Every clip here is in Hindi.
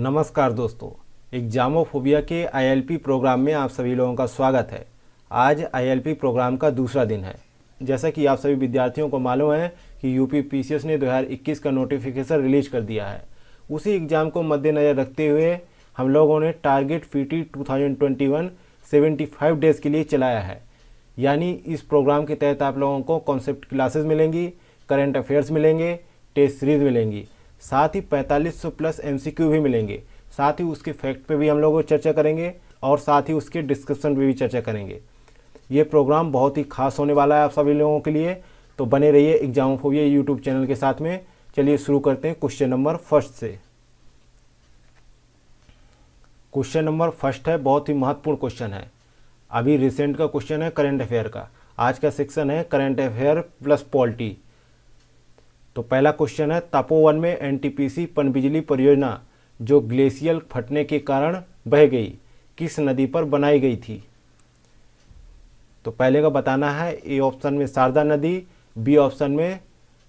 नमस्कार दोस्तों, एग्जामोफोबिया के आईएलपी प्रोग्राम में आप सभी लोगों का स्वागत है। आज आईएलपी प्रोग्राम का दूसरा दिन है। जैसा कि आप सभी विद्यार्थियों को मालूम है कि यूपी पीसीएस ने 2021 का नोटिफिकेशन रिलीज कर दिया है। उसी एग्ज़ाम को मद्देनज़र रखते हुए हम लोगों ने टारगेट पीटी 2021 75 डेज़ के लिए चलाया है। यानी इस प्रोग्राम के तहत आप लोगों को कॉन्सेप्ट क्लासेस मिलेंगी, करंट अफेयर्स मिलेंगे, टेस्ट सीरीज मिलेंगी, साथ ही 4500 प्लस एमसीक्यू भी मिलेंगे। साथ ही उसके फैक्ट पे भी हम लोग चर्चा करेंगे और साथ ही उसके डिस्कशन पे भी चर्चा करेंगे। ये प्रोग्राम बहुत ही खास होने वाला है आप सभी लोगों के लिए, तो बने रहिए एग्जामोफोबिया यूट्यूब चैनल के साथ में। चलिए शुरू करते हैं क्वेश्चन नंबर फर्स्ट से। क्वेश्चन नंबर फर्स्ट है, बहुत ही महत्वपूर्ण क्वेश्चन है। अभी रिसेंट का क्वेश्चन है करंट अफेयर का। आज का सेक्शन है करंट अफेयर प्लस पॉलिटी। तो पहला क्वेश्चन है, तपोवन में एनटीपीसी पनबिजली परियोजना जो ग्लेशियल फटने के कारण बह गई, किस नदी पर बनाई गई थी? तो पहले का बताना है। ए ऑप्शन में शारदा नदी, बी ऑप्शन में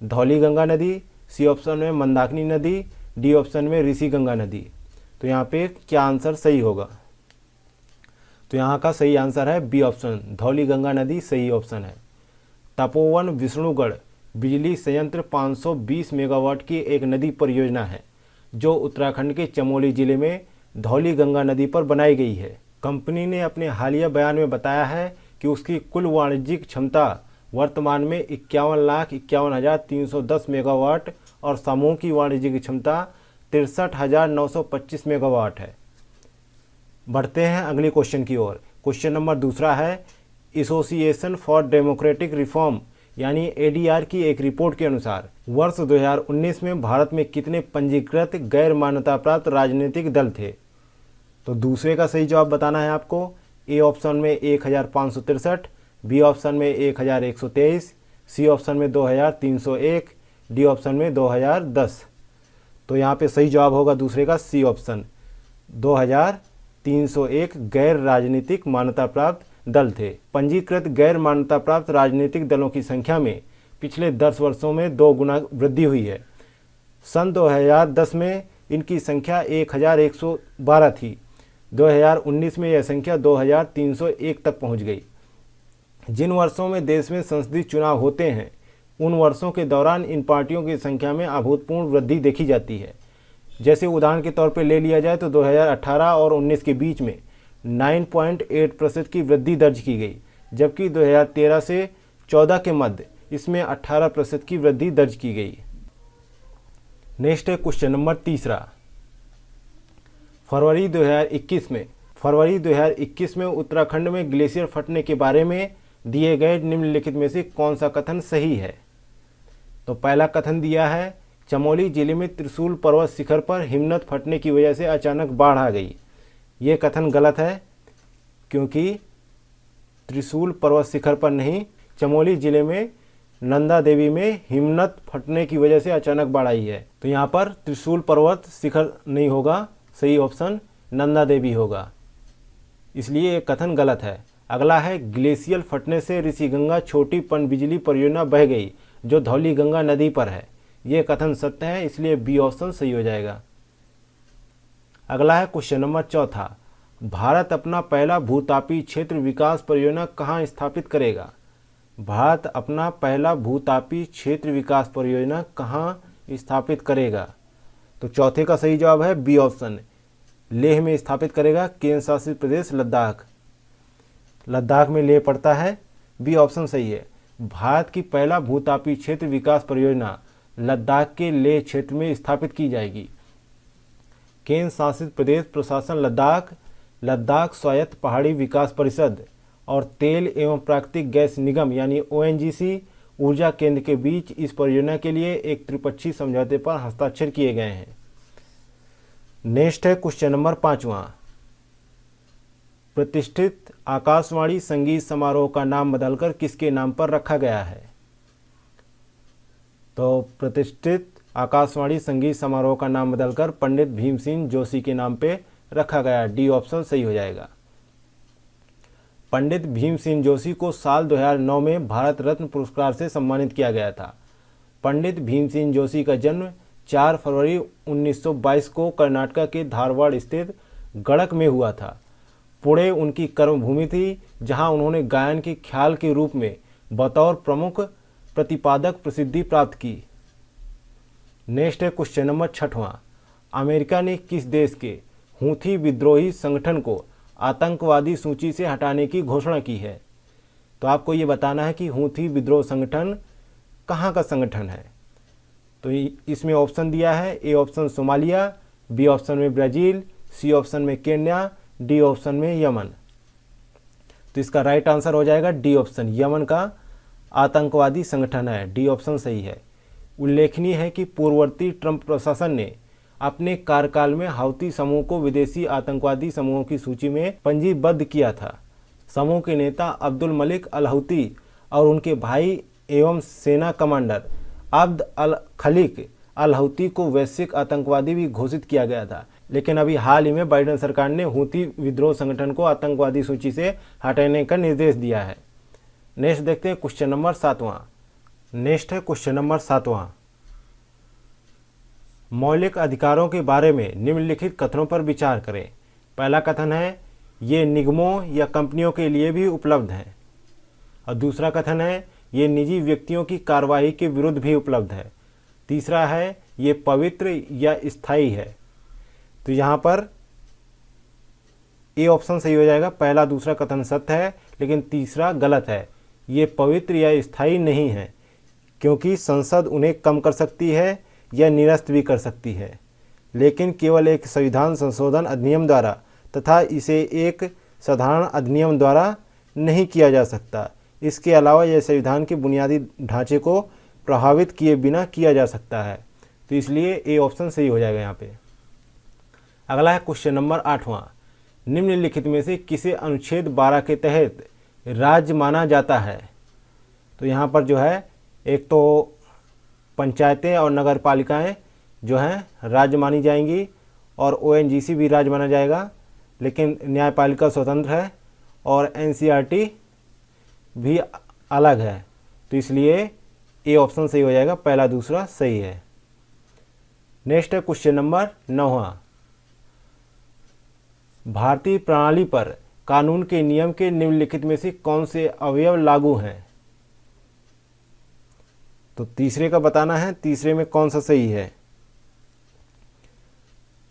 धौलीगंगा नदी, सी ऑप्शन में मंदाकिनी नदी, डी ऑप्शन में ऋषिगंगा नदी। तो यहाँ पे क्या आंसर सही होगा? तो यहाँ का सही आंसर है बी ऑप्शन, धौलीगंगा नदी सही ऑप्शन है। तपोवन विष्णुगढ़ बिजली संयंत्र 520 मेगावाट की एक नदी परियोजना है जो उत्तराखंड के चमोली जिले में धौलीगंगा नदी पर बनाई गई है। कंपनी ने अपने हालिया बयान में बताया है कि उसकी कुल वाणिज्यिक क्षमता वर्तमान में 51,51,310 मेगावाट और समूह की वाणिज्यिक क्षमता 63,925 मेगावाट है। बढ़ते हैं अगले क्वेश्चन की ओर। क्वेश्चन नंबर दूसरा है, एसोसिएशन फॉर डेमोक्रेटिक रिफॉर्म यानी एडीआर की एक रिपोर्ट के अनुसार वर्ष 2019 में भारत में कितने पंजीकृत गैर मान्यता प्राप्त राजनीतिक दल थे? तो दूसरे का सही जवाब बताना है आपको। ए ऑप्शन में 1563, बी ऑप्शन में 1123, सी ऑप्शन में 2301, डी ऑप्शन में 2010। तो यहाँ पे सही जवाब होगा दूसरे का सी ऑप्शन, 2301 गैर राजनीतिक मान्यता प्राप्त दल थे। पंजीकृत गैर मान्यता प्राप्त राजनीतिक दलों की संख्या में पिछले 10 वर्षों में 2 गुना वृद्धि हुई है। सन 2010 में इनकी संख्या 1112 थी। 2019 में यह संख्या 2301 तक पहुंच गई। जिन वर्षों में देश में संसदीय चुनाव होते हैं उन वर्षों के दौरान इन पार्टियों की संख्या में अभूतपूर्व वृद्धि देखी जाती है। जैसे उदाहरण के तौर पर ले लिया जाए तो 2018 और 19 के बीच में 9.8% की वृद्धि दर्ज की गई, जबकि 2013 से 14 के मध्य इसमें 18% की वृद्धि दर्ज की गई। नेक्स्ट है क्वेश्चन नंबर तीसरा। फरवरी 2021 में उत्तराखंड में ग्लेशियर फटने के बारे में दिए गए निम्नलिखित में से कौन सा कथन सही है? तो पहला कथन दिया है, चमोली जिले में त्रिशूल पर्वत शिखर पर हिमनद फटने की वजह से अचानक बाढ़ आ गई। ये कथन गलत है, क्योंकि त्रिशूल पर्वत शिखर पर नहीं, चमोली जिले में नंदा देवी में हिमनद फटने की वजह से अचानक बाढ़ आई है। तो यहाँ पर त्रिशूल पर्वत शिखर नहीं होगा, सही ऑप्शन नंदा देवी होगा, इसलिए ये कथन गलत है। अगला है, ग्लेशियल फटने से ऋषिगंगा छोटी पनबिजली परियोजना बह गई जो धौलीगंगा नदी पर है। ये कथन सत्य है, इसलिए बी ऑप्शन सही हो जाएगा। अगला है क्वेश्चन नंबर चौथा, भारत अपना पहला भूतापी क्षेत्र विकास परियोजना कहाँ स्थापित करेगा? भारत अपना पहला भूतापी क्षेत्र विकास परियोजना कहाँ स्थापित करेगा? तो चौथे का सही जवाब है बी ऑप्शन, लेह में स्थापित करेगा, केंद्र शासित प्रदेश लद्दाख। लद्दाख में लेह पड़ता है, बी ऑप्शन सही है। भारत की पहला भूतापी क्षेत्र विकास परियोजना लद्दाख के लेह क्षेत्र में स्थापित की जाएगी। केंद्र शासित प्रदेश प्रशासन लद्दाख, लद्दाख स्वायत्त पहाड़ी विकास परिषद और तेल एवं प्राकृतिक गैस निगम यानी ओएनजीसी ऊर्जा केंद्र के बीच इस परियोजना के लिए एक त्रिपक्षीय समझौते पर हस्ताक्षर किए गए हैं। नेक्स्ट है क्वेश्चन नंबर 5वां, प्रतिष्ठित आकाशवाणी संगीत समारोह का नाम बदलकर किसके नाम पर रखा गया है? तो प्रतिष्ठित आकाशवाणी संगीत समारोह का नाम बदलकर पंडित भीमसेन जोशी के नाम पे रखा गया। डी ऑप्शन सही हो जाएगा। पंडित भीमसेन जोशी को साल 2009 में भारत रत्न पुरस्कार से सम्मानित किया गया था। पंडित भीमसेन जोशी का जन्म 4 फरवरी 1922 को कर्नाटक के धारवाड़ स्थित गड़क में हुआ था। पुणे उनकी कर्मभूमि थी, जहां उन्होंने गायन के ख्याल के रूप में बतौर प्रमुख प्रतिपादक प्रसिद्धि प्राप्त की। नेक्स्ट है क्वेश्चन नंबर 6वां। अमेरिका ने किस देश के हूथी विद्रोही संगठन को आतंकवादी सूची से हटाने की घोषणा की है? तो आपको ये बताना है कि हूथी विद्रोह संगठन कहाँ का संगठन है। तो इसमें ऑप्शन दिया है, A option Somalia, B option में ब्राज़ील, सी ऑप्शन में केन्या, डी ऑप्शन में यमन। तो इसका राइट आंसर हो जाएगा डी ऑप्शन, यमन का आतंकवादी संगठन है। डी ऑप्शन सही है। उल्लेखनीय है कि पूर्ववर्ती ट्रंप प्रशासन ने अपने कार्यकाल में हौती समूह को विदेशी आतंकवादी समूहों की सूची में पंजीबद्ध किया था। समूह के नेता अब्दुल मलिक अल हौती और उनके भाई एवं सेना कमांडर अब्द अल खलीक अल हौती को वैश्विक आतंकवादी भी घोषित किया गया था। लेकिन अभी हाल ही में बाइडेन सरकार ने हूथी विद्रोह संगठन को आतंकवादी सूची से हटाने का निर्देश दिया है। नेक्स्ट देखते हैं क्वेश्चन नंबर 7वां। नेक्स्ट है क्वेश्चन नंबर 7वां। मौलिक अधिकारों के बारे में निम्नलिखित कथनों पर विचार करें। पहला कथन है ये निगमों या कंपनियों के लिए भी उपलब्ध है, और दूसरा कथन है ये निजी व्यक्तियों की कार्रवाई के विरुद्ध भी उपलब्ध है। तीसरा है ये पवित्र या स्थायी है। तो यहाँ पर ए ऑप्शन सही हो जाएगा। पहला दूसरा कथन सत्य है, लेकिन तीसरा गलत है। ये पवित्र या स्थायी नहीं है, क्योंकि संसद उन्हें कम कर सकती है या निरस्त भी कर सकती है, लेकिन केवल एक संविधान संशोधन अधिनियम द्वारा तथा इसे एक साधारण अधिनियम द्वारा नहीं किया जा सकता। इसके अलावा यह संविधान के बुनियादी ढांचे को प्रभावित किए बिना किया जा सकता है। तो इसलिए ए ऑप्शन सही हो जाएगा यहाँ पे। अगला है क्वेश्चन नंबर 8वां। निम्नलिखित में से किसे अनुच्छेद 12 के तहत राज्य माना जाता है? तो यहाँ पर जो है एक तो पंचायतें और नगर पालिकाएँ जो हैं राज्य मानी जाएंगी, और ओएनजीसी भी राज्य माना जाएगा, लेकिन न्यायपालिका स्वतंत्र है और एनसीईआरटी भी अलग है। तो इसलिए ए ऑप्शन सही हो जाएगा। पहला दूसरा सही है। नेक्स्ट है क्वेश्चन नंबर 9वां। भारतीय प्रणाली पर कानून के नियम के निम्नलिखित में से कौन से अवयव लागू हैं? तो तीसरे का बताना है, तीसरे में कौन सा सही है।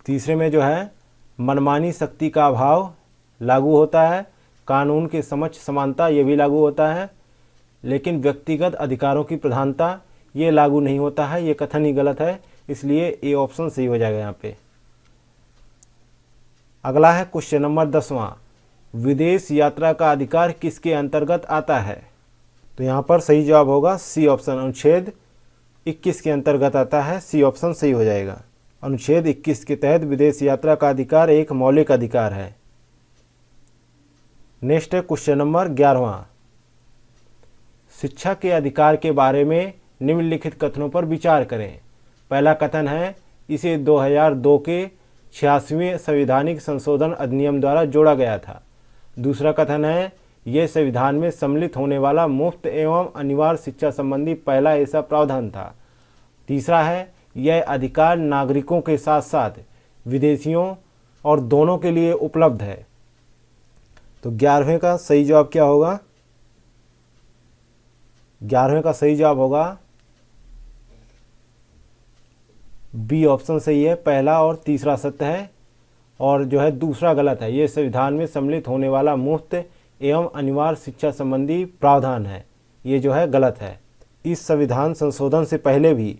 तीसरे में जो है मनमानी शक्ति का अभाव लागू होता है, कानून के समक्ष समानता ये भी लागू होता है, लेकिन व्यक्तिगत अधिकारों की प्रधानता ये लागू नहीं होता है। ये कथन ही गलत है, इसलिए ए ऑप्शन सही हो जाएगा यहाँ पे। अगला है क्वेश्चन नंबर 10वां। विदेश यात्रा का अधिकार किसके अंतर्गत आता है? तो यहाँ पर सही जवाब होगा सी ऑप्शन, अनुच्छेद 21 के अंतर्गत आता है। सी ऑप्शन सही हो जाएगा। अनुच्छेद 21 के तहत विदेश यात्रा का अधिकार एक मौलिक अधिकार है। नेक्स्ट है क्वेश्चन नंबर 11वां। शिक्षा के अधिकार के बारे में निम्नलिखित कथनों पर विचार करें। पहला कथन है इसे 2002 के 86वें संवैधानिक संशोधन अधिनियम द्वारा जोड़ा गया था। दूसरा कथन है यह संविधान में सम्मिलित होने वाला मुफ्त एवं अनिवार्य शिक्षा संबंधी पहला ऐसा प्रावधान था। तीसरा है यह अधिकार नागरिकों के साथ साथ विदेशियों और दोनों के लिए उपलब्ध है। तो 11वें का सही जवाब क्या होगा? 11वें का सही जवाब होगा बी ऑप्शन सही है। पहला और तीसरा सत्य है, और जो है दूसरा गलत है। ये संविधान में सम्मिलित होने वाला मुफ्त एवं अनिवार्य शिक्षा संबंधी प्रावधान है, ये जो है गलत है। इस संविधान संशोधन से पहले भी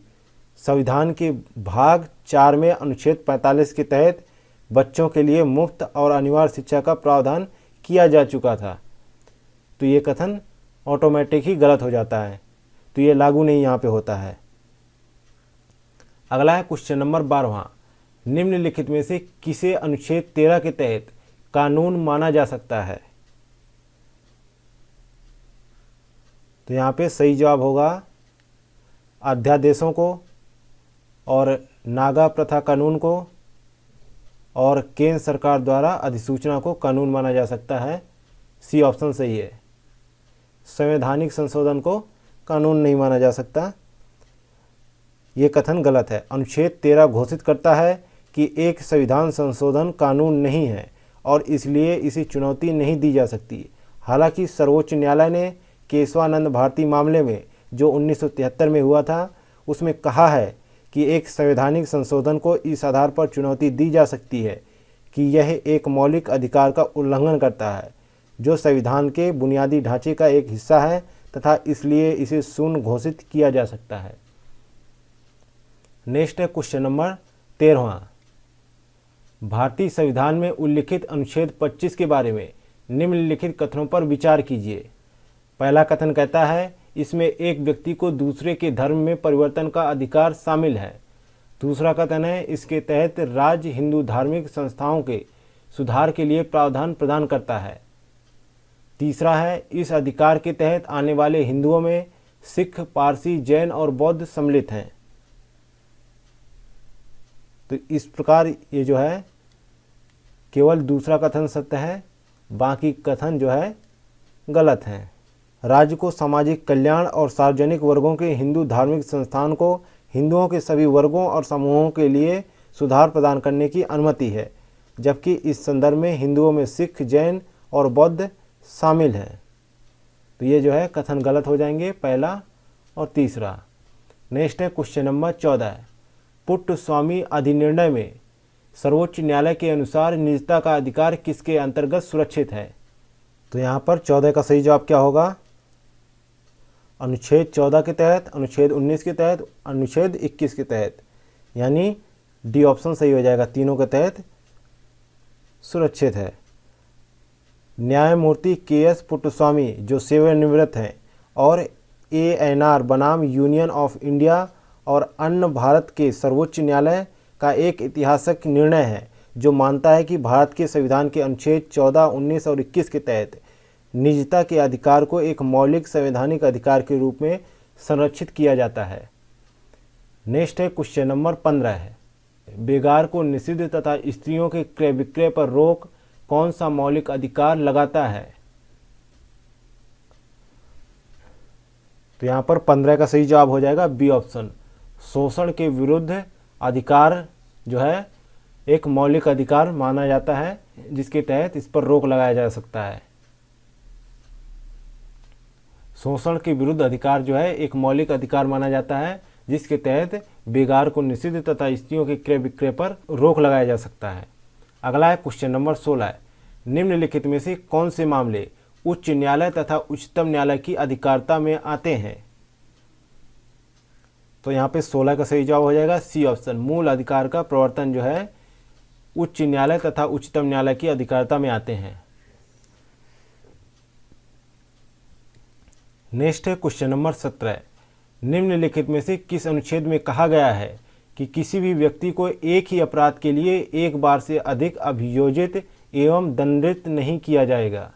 संविधान के भाग 4 में अनुच्छेद 45 के तहत बच्चों के लिए मुफ्त और अनिवार्य शिक्षा का प्रावधान किया जा चुका था। तो ये कथन ऑटोमेटिक ही गलत हो जाता है, तो ये लागू नहीं यहाँ पे होता है। अगला है क्वेश्चन नंबर 12वां। निम्नलिखित में से किसे अनुच्छेद 13 के तहत कानून माना जा सकता है? तो यहाँ पे सही जवाब होगा अध्यादेशों को और नागा प्रथा कानून को और केंद्र सरकार द्वारा अधिसूचना को कानून माना जा सकता है। सी ऑप्शन सही है। संवैधानिक संशोधन को कानून नहीं माना जा सकता। ये कथन गलत है। अनुच्छेद 13 घोषित करता है कि एक संविधान संशोधन कानून नहीं है और इसलिए इसे चुनौती नहीं दी जा सकती। हालांकि सर्वोच्च न्यायालय ने केशवानंद भारती मामले में, जो 1973 में हुआ था, उसमें कहा है कि एक संवैधानिक संशोधन को इस आधार पर चुनौती दी जा सकती है कि यह एक मौलिक अधिकार का उल्लंघन करता है जो संविधान के बुनियादी ढांचे का एक हिस्सा है तथा इसलिए इसे शून्य घोषित किया जा सकता है। नेक्स्ट है क्वेश्चन नंबर 13। भारतीय संविधान में उल्लिखित अनुच्छेद 25 के बारे में निम्नलिखित कथनों पर विचार कीजिए। पहला कथन कहता है इसमें एक व्यक्ति को दूसरे के धर्म में परिवर्तन का अधिकार शामिल है। दूसरा कथन है इसके तहत राज्य हिंदू धार्मिक संस्थाओं के सुधार के लिए प्रावधान प्रदान करता है। तीसरा है इस अधिकार के तहत आने वाले हिंदुओं में सिख, पारसी, जैन और बौद्ध सम्मिलित हैं। तो इस प्रकार ये जो है केवल दूसरा कथन सत्य है, बाकी कथन जो है गलत हैं। राज्य को सामाजिक कल्याण और सार्वजनिक वर्गों के हिंदू धार्मिक संस्थान को हिंदुओं के सभी वर्गों और समूहों के लिए सुधार प्रदान करने की अनुमति है, जबकि इस संदर्भ में हिंदुओं में सिख, जैन और बौद्ध शामिल हैं। तो ये जो है कथन गलत हो जाएंगे, पहला और तीसरा। नेक्स्ट है क्वेश्चन नंबर 14। पुट्टस्वामी अधिनिर्णय में सर्वोच्च न्यायालय के अनुसार निजता का अधिकार किसके अंतर्गत सुरक्षित है? तो यहाँ पर 14 का सही जवाब क्या होगा? अनुच्छेद 14 के तहत, अनुच्छेद 19 के तहत, अनुच्छेद 21 के तहत, यानी डी ऑप्शन सही हो जाएगा। तीनों के तहत सुरक्षित है। न्यायमूर्ति के.एस. पुट्टस्वामी जो सेवानिवृत्त हैं और ANR बनाम यूनियन ऑफ इंडिया और अन्य भारत के सर्वोच्च न्यायालय का एक ऐतिहासिक निर्णय है जो मानता है कि भारत के संविधान के अनुच्छेद 14, 19 और 21 के तहत निजता के अधिकार को एक मौलिक संवैधानिक अधिकार के रूप में संरक्षित किया जाता है। नेक्स्ट है क्वेश्चन नंबर 15 है। बेगार को निषिद्ध तथा स्त्रियों के क्रय विक्रय पर रोक कौन सा मौलिक अधिकार लगाता है? तो यहाँ पर 15 का सही जवाब हो जाएगा बी ऑप्शन। शोषण के विरुद्ध अधिकार जो है एक मौलिक अधिकार माना जाता है जिसके तहत इस पर रोक लगाया जा सकता है। शोषण के विरुद्ध अधिकार जो है एक मौलिक अधिकार माना जाता है जिसके तहत बेगार को निषिद्ध तथा स्त्रियों के क्रय विक्रय पर रोक लगाया जा सकता है। अगला है क्वेश्चन नंबर 16। निम्नलिखित में से कौन से मामले उच्च न्यायालय तथा उच्चतम न्यायालय की अधिकारिता में आते हैं? तो यहाँ पे 16 का सही जवाब हो जाएगा सी ऑप्शन। मूल अधिकार का प्रवर्तन जो है उच्च न्यायालय तथा उच्चतम न्यायालय की अधिकारिता में आते हैं। नेक्स्ट है क्वेश्चन नंबर 17। निम्नलिखित में से किस अनुच्छेद में कहा गया है कि किसी भी व्यक्ति को एक ही अपराध के लिए एक बार से अधिक अभियोजित एवं दंडित नहीं किया जाएगा?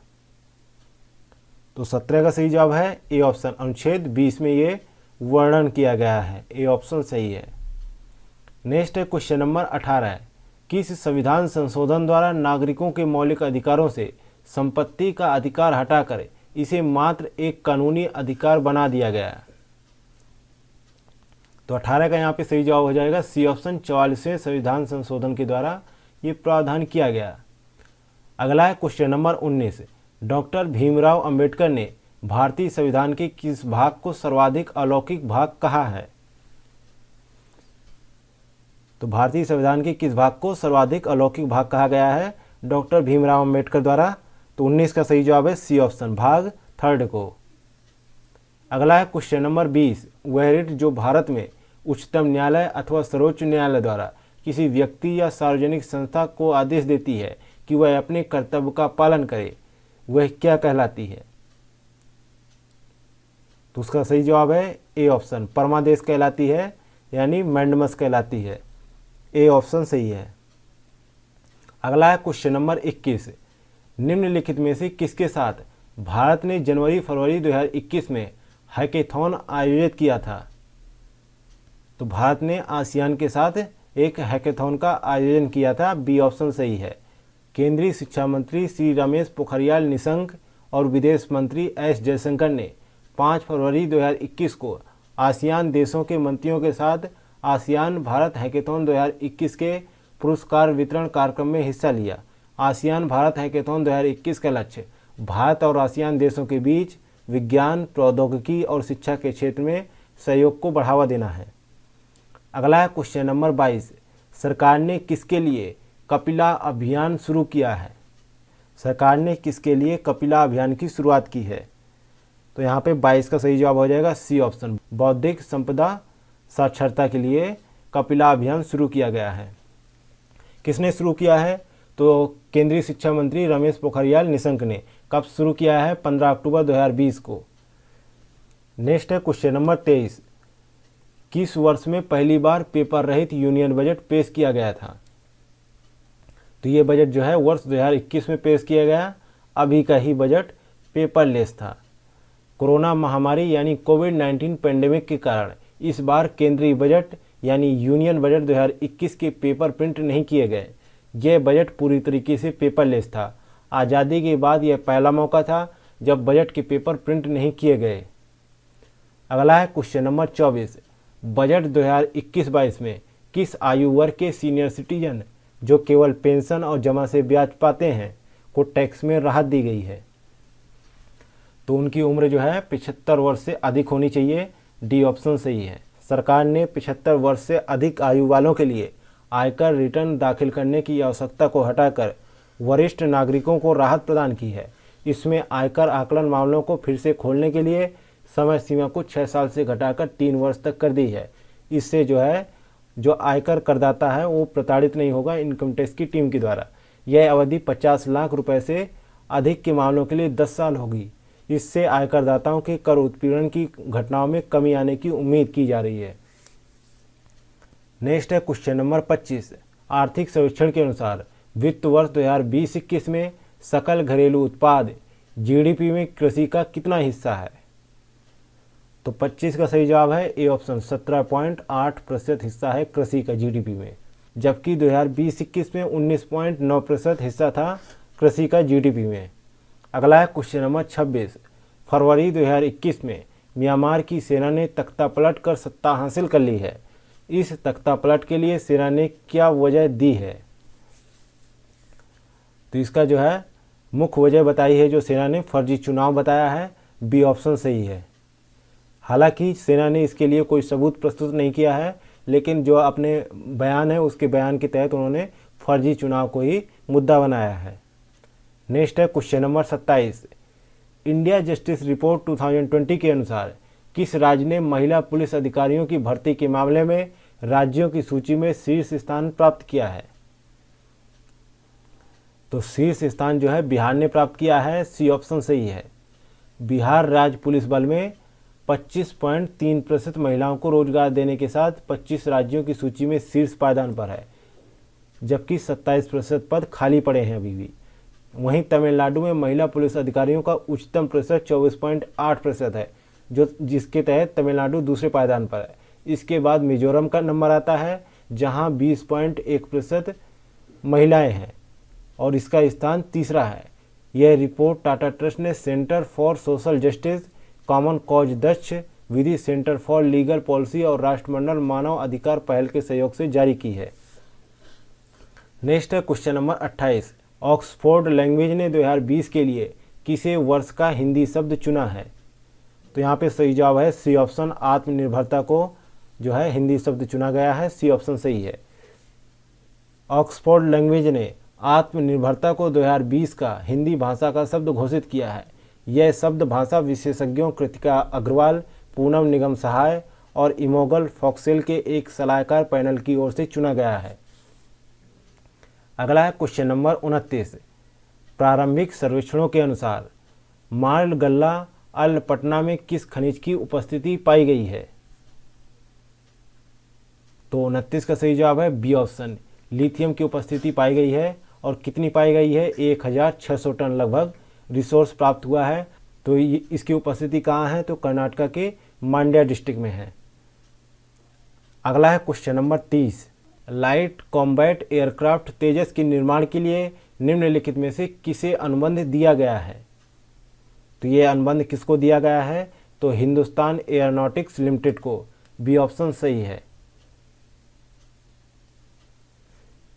तो 17 का सही जवाब है ए ऑप्शन। अनुच्छेद 20 में ये वर्णन किया गया है, ए ऑप्शन सही है। नेक्स्ट है क्वेश्चन नंबर 18। किस संविधान संशोधन द्वारा नागरिकों के मौलिक अधिकारों से संपत्ति का अधिकार हटाकर इसे मात्र एक कानूनी अधिकार बना दिया गया? तो 18 का यहाँ पे सही जवाब हो जाएगा सी ऑप्शन। 44वें संविधान संशोधन के द्वारा ये प्रावधान किया गया। अगला है question number 19। Doctor Bhimrao Ambedkar ने भारतीय संविधान के किस भाग को सर्वाधिक अलौकिक भाग कहा है? तो भारतीय संविधान के किस भाग को सर्वाधिक अलौकिक भाग कहा गया है डॉक्टर भीमराव अंबेडकर द्वारा? तो 19 का सही जवाब है सी ऑप्शन, भाग 3 को। अगला है क्वेश्चन नंबर 20। वह रिट जो भारत में उच्चतम न्यायालय अथवा सर्वोच्च न्यायालय द्वारा किसी व्यक्ति या सार्वजनिक संस्था को आदेश देती है कि वह अपने कर्तव्य का पालन करे, वह क्या कहलाती है? तो उसका सही जवाब है ए ऑप्शन, परमादेश कहलाती है, यानी मैंडमस कहलाती है। ए ऑप्शन सही है। अगला है क्वेश्चन नंबर 21। निम्नलिखित में से किसके साथ भारत ने जनवरी-फरवरी 2021 में हैकेथॉन आयोजित किया था? तो भारत ने आसियान के साथ एक हैकेथॉन का आयोजन किया था, बी ऑप्शन सही है। केंद्रीय शिक्षा मंत्री श्री रमेश पोखरियाल निशंक और विदेश मंत्री एस जयशंकर ने 5 फरवरी 2021 को आसियान देशों के मंत्रियों के साथ आसियान भारत हैकेथॉन 2021 के पुरस्कार वितरण कार्यक्रम में हिस्सा लिया। आसियान भारत हैकेथॉन 2021 का लक्ष्य भारत और आसियान देशों के बीच विज्ञान, प्रौद्योगिकी और शिक्षा के क्षेत्र में सहयोग को बढ़ावा देना है। अगला है क्वेश्चन नंबर 22। सरकार ने किसके लिए कपिला अभियान शुरू किया है? सरकार ने किसके लिए कपिला अभियान की शुरुआत की है? तो यहाँ पे 22 का सही जवाब हो जाएगा सी ऑप्शन, बौद्धिक संपदा साक्षरता के लिए कपिला अभियान शुरू किया गया है। किसने शुरू किया है? तो केंद्रीय शिक्षा मंत्री रमेश पोखरियाल निशंक ने। कब शुरू किया है? 15 अक्टूबर 2020 को। नेक्स्ट है क्वेश्चन नंबर 23। किस वर्ष में पहली बार पेपर रहित यूनियन बजट पेश किया गया था? तो ये बजट जो है वर्ष 2021 में पेश किया गया। अभी का ही बजट पेपरलेस था। कोरोना महामारी यानी कोविड-19 पेंडेमिक के कारण इस बार केंद्रीय बजट यानी यूनियन बजट 2021 के पेपर प्रिंट नहीं किए गए। यह बजट पूरी तरीके से पेपरलेस था। आज़ादी के बाद यह पहला मौका था जब बजट के पेपर प्रिंट नहीं किए गए। अगला है क्वेश्चन नंबर 24। बजट 2021-22 में किस आयु वर्ग के सीनियर सिटीजन जो केवल पेंशन और जमा से ब्याज पाते हैं को टैक्स में राहत दी गई है? तो उनकी उम्र जो है 75 वर्ष से अधिक होनी चाहिए। डी ऑप्शन सही है। सरकार ने 75 वर्ष से अधिक आयु वालों के लिए आयकर रिटर्न दाखिल करने की आवश्यकता को हटाकर वरिष्ठ नागरिकों को राहत प्रदान की है। इसमें आयकर आकलन मामलों को फिर से खोलने के लिए समय सीमा को 6 साल से घटाकर 3 वर्ष तक कर दी है। इससे जो आयकर करदाता है वो प्रताड़ित नहीं होगा इनकम टैक्स की टीम के द्वारा। यह अवधि 50 लाख रुपए से अधिक के मामलों के लिए 10 साल होगी। इससे आयकरदाताओं के कर उत्पीड़न की घटनाओं में कमी आने की उम्मीद की जा रही है। नेक्स्ट है क्वेश्चन नंबर 25। आर्थिक सर्वेक्षण के अनुसार वित्त वर्ष 2020-21 में सकल घरेलू उत्पाद जीडीपी में कृषि का कितना हिस्सा है? तो 25 का सही जवाब है ए ऑप्शन, 17.8% हिस्सा है कृषि का जीडीपी में, जबकि 2020-21 में 19.9% हिस्सा था कृषि का जीडीपी में। अगला है क्वेश्चन नंबर 26। फरवरी 2021 में म्यांमार की सेना ने तख्ता पलट कर सत्ता हासिल कर ली है। इस तख्ता पलट के लिए सेना ने क्या वजह दी है? तो इसका जो है मुख्य वजह बताई है जो सेना ने फर्जी चुनाव बताया है। बी ऑप्शन सही है। हालांकि सेना ने इसके लिए कोई सबूत प्रस्तुत नहीं किया है, लेकिन जो अपने बयान है उसके बयान के तहत उन्होंने फर्जी चुनाव को ही मुद्दा बनाया है। नेक्स्ट है question number 27। India justice report 2020 के अनुसार किस राज्य ने महिला पुलिस अधिकारियों की भर्ती के मामले में राज्यों की सूची में शीर्ष स्थान प्राप्त किया है? तो शीर्ष स्थान जो है बिहार ने प्राप्त किया है। सी ऑप्शन सही है। बिहार राज्य पुलिस बल में 25.3% महिलाओं को रोजगार देने के साथ 25 राज्यों की सूची में शीर्ष पायदान पर है, जबकि 27% पद खाली पड़े हैं अभी भी। वहीं तमिलनाडु में महिला पुलिस अधिकारियों का उच्चतम प्रतिशत 24.8% है, जिसके तहत तमिलनाडु दूसरे पायदान पर है। इसके बाद मिजोरम का नंबर आता है जहां 20.1% महिलाएं हैं और इसका स्थान तीसरा है। यह रिपोर्ट टाटा ट्रस्ट ने centre for social justice, common cause Daksh Vidhi, centre for legal policy और राष्ट्रमंडल मानव अधिकार पहल के सहयोग से जारी की है। नेक्स्ट है क्वेश्चन नंबर 28। ऑक्सफोर्ड लैंग्वेज ने 2020 के लिए किसे वर्ष का हिंदी शब्द चुना है? तो यहाँ पे सही जवाब है सी ऑप्शन, आत्मनिर्भरता को जो है हिंदी शब्द चुना गया है। सी ऑप्शन सही है। ऑक्सफोर्ड लैंग्वेज ने आत्मनिर्भरता को 2020 का हिंदी भाषा का शब्द घोषित किया है। यह शब्द भाषा विशेषज्ञों कृतिका अग्रवाल, पूनम निगम सहाय और इमोगल फॉक्सेल के एक सलाहकार पैनल की ओर से चुना गया है। अगला है क्वेश्चन नंबर 29। प्रारंभिक सर्वेक्षणों के अनुसार मालगल्ला अल पटना में किस खनिज की उपस्थिति पाई गई है? तो 29 का सही जवाब है बी ऑप्शन, लिथियम की उपस्थिति पाई गई है। और कितनी पाई गई है? 1600 टन लगभग रिसोर्स प्राप्त हुआ है। तो इसकी उपस्थिति कहाँ है? तो कर्नाटक के मांड्या डिस्ट्रिक्ट में है। अगला है question number 30। Light combat aircraft Tejas के निर्माण के लिए निम्नलिखित में से किसे अनुबंध दिया गया है? तो ये अनुबंध किसको दिया गया है? तो हिंदुस्तान एयरोनॉटिक्स लिमिटेड को। बी ऑप्शन सही है।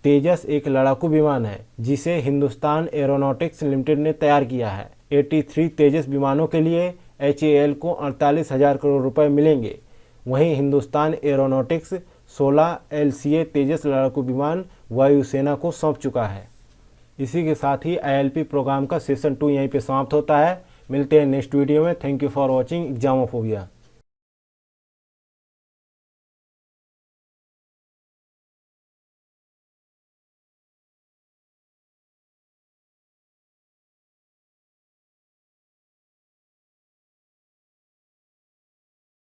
तेजस एक लड़ाकू विमान है जिसे हिंदुस्तान एरोनॉटिक्स लिमिटेड ने तैयार किया है। 83 तेजस विमानों के लिए HAL को 48,000 करोड़ रुपए मिलेंगे। वहीं हिंदुस्तान एरोनॉटिक्स 16 LCA तेजस लड़ाकू विमान वायुसेना को सौंप चुका है। इसी के साथ ही ILP प्रोग्राम का सेशन 2 यहीं पे समाप्त होता है। मिलते हैं नेक्स्ट वीडियो में। Thank you for watching एग्जामोफोबिया।